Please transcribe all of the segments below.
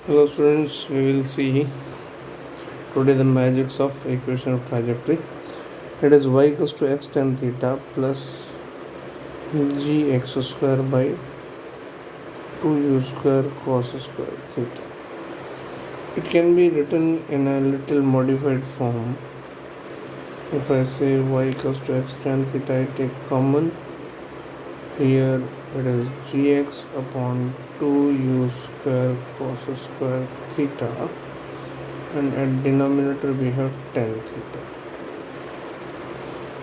Hello students, we will see today the magics of equation of trajectory. It is y equals to x tan theta plus gx square by 2u square cos square theta. It can be written in a little modified form. If I say y equals to x tan theta, I take common. Here it is gx upon 2u square cos square theta, and at denominator we have tan theta.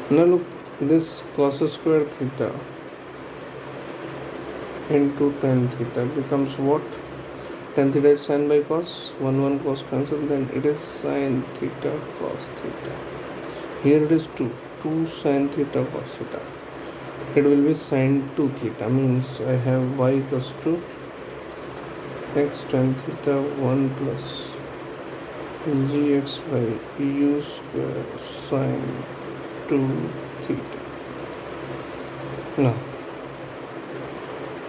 Now look, this cos square theta into tan theta becomes what? Tan theta is sin by cos, 1 cos cancel, then it is sin theta cos theta. Here it is 2 sin theta cos theta. It will be sin 2 theta, means I have y equals to x tan theta 1 plus gx by u square sin 2 theta. Now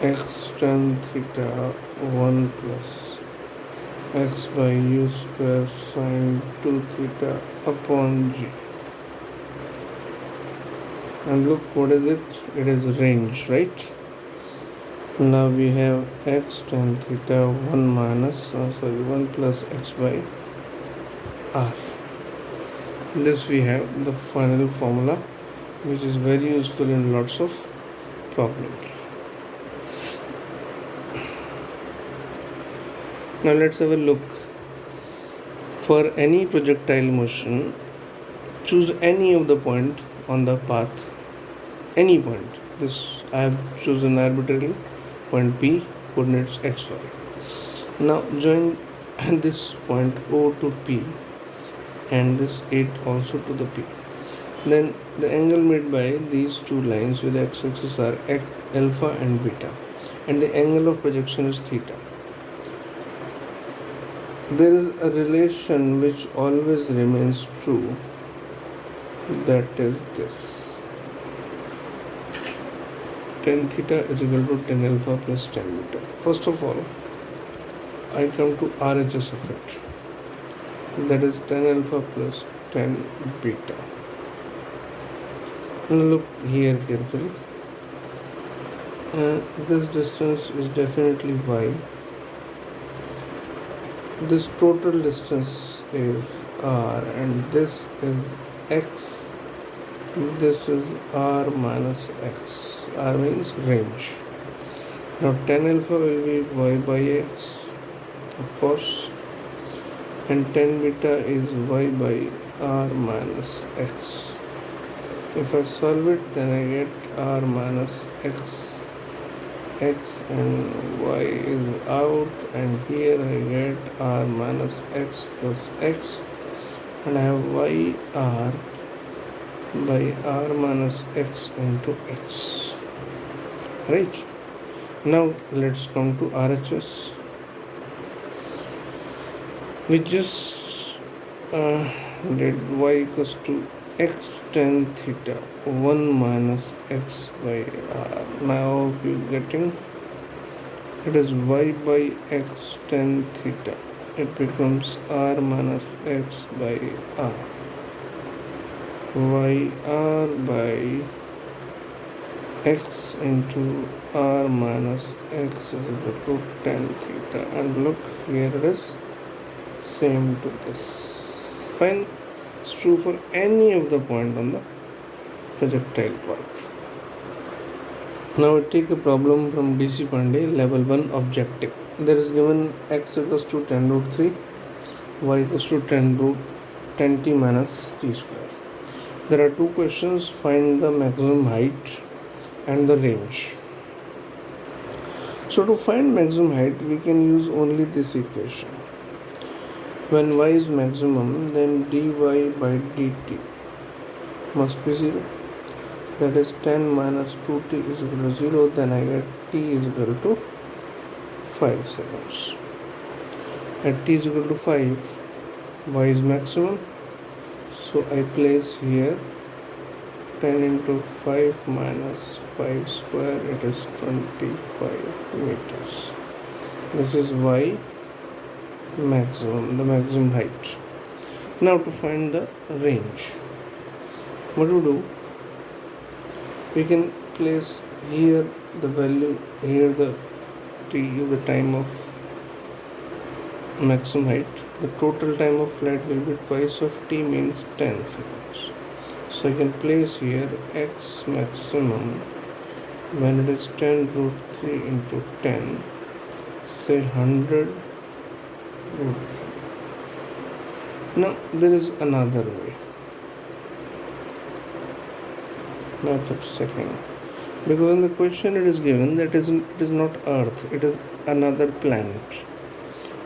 x tan theta 1 plus x by u square sin 2 theta upon g. And look, what is it? It is range, right? Now we have x tan theta 1 plus x by r. This we have the final formula, which is very useful in lots of problems. Now let's have a look. For any projectile motion, choose any of the point on the path, any point. This I have chosen arbitrarily, point P, coordinates xy. Now join this point O to P and this 8 also to the P. Then the angle made by these two lines with x-axis are alpha and beta, and the angle of projection is theta. There is a relation which always remains true, that is this: tan theta is equal to tan alpha plus tan beta. First of all, I come to RHS of it, that is tan alpha plus tan beta. Now look here carefully. This distance is definitely y. This total distance is r, and this is x. This is r minus x. R means range. Now tan alpha will be y by x, of course, and tan beta is y by r minus x. If I solve it, then I get r minus x. X and y is out, and here I get r minus x plus x, and I have y r by r minus x into x. Right? Now let's come to RHS. We just did y equals to x tan theta 1 minus x by r. Now you getting it is y by x tan theta. It becomes r minus x by r. Y r by x into r minus x is equal to tan theta. And look, here it is same to this. Fine. It's true for any of the point on the projectile path. Now we take a problem from DC Pandey, level 1 objective. There is given x equals to 10 root 3, y equals to 10 root 10 t minus t square. There are two questions: find the maximum height and the range. So to find maximum height, we can use only this equation. When y is maximum, then dy by dt must be 0. That is 10 minus 2t is equal to 0. Then I get t is equal to 5 seconds. At t is equal to 5, y is maximum. So I place here 10 into 5 minus 5 square, it is 25 meters. This is y. the maximum height. Now to find the range, what to do? We can place here the value, here the t is the time of maximum height. The total time of flight will be twice of t, means 10 seconds. So I can place here x maximum when it is 10 root 3 into 10, say 100 root. Now there is another way, method second, because in the question it is given that it is not Earth, it is another planet.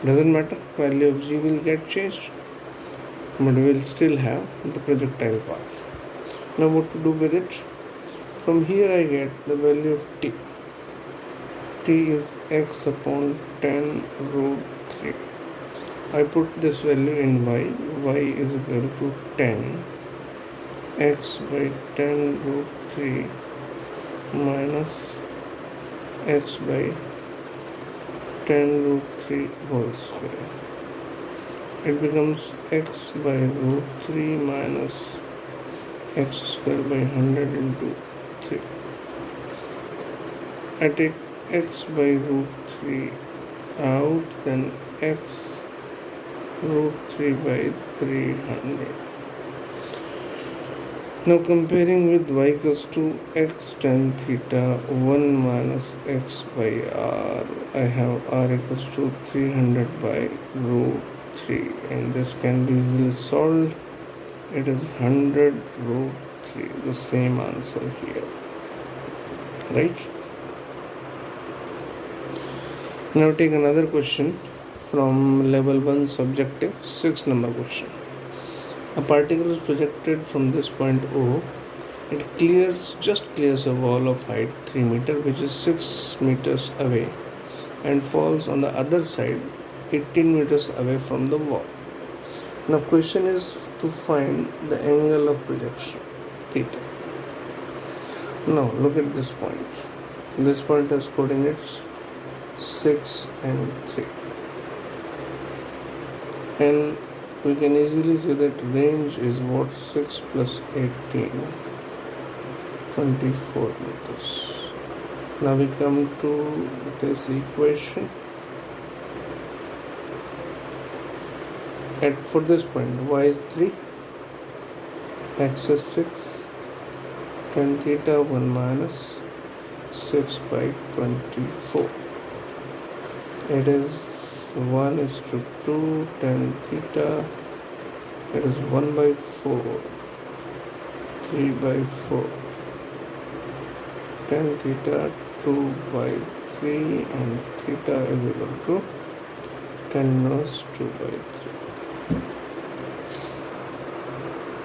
Doesn't matter, value of g will get changed, but we will still have the projectile path. Now what to do with it? From here I get the value of t. T is x upon 10 root 3. I put this value in y. Y is equal to 10 x by 10 root 3 minus x by 10 root 3 whole square. It becomes x by root 3 minus x square by 100 into 3. I take x by root 3 out, then x root 3 by 300. Now comparing with y equals to x tan theta 1 minus x by r, I have r equals to 300 by root 3, and this can be easily solved. It is 100 root 3, the same answer here, right? Now take another question from level 1 subjective, 6 number question. A particle is projected from this point O. It just clears a wall of height 3 meter, which is 6 meters away, and falls on the other side 18 meters away from the wall. Now question is to find the angle of projection, theta. Now look at this point. This point has coordinates 6 and 3. And we can easily say that range is what? 6 plus 18, 24 meters. Now we come to this equation. For this point, y is 3, x is 6, tan theta 1 minus 6 by 24. It is 1 is to 2, tan theta, it is 1 by 4, 3 by 4, tan theta 2 by 3, and theta is equal to tan inverse 2 by 3.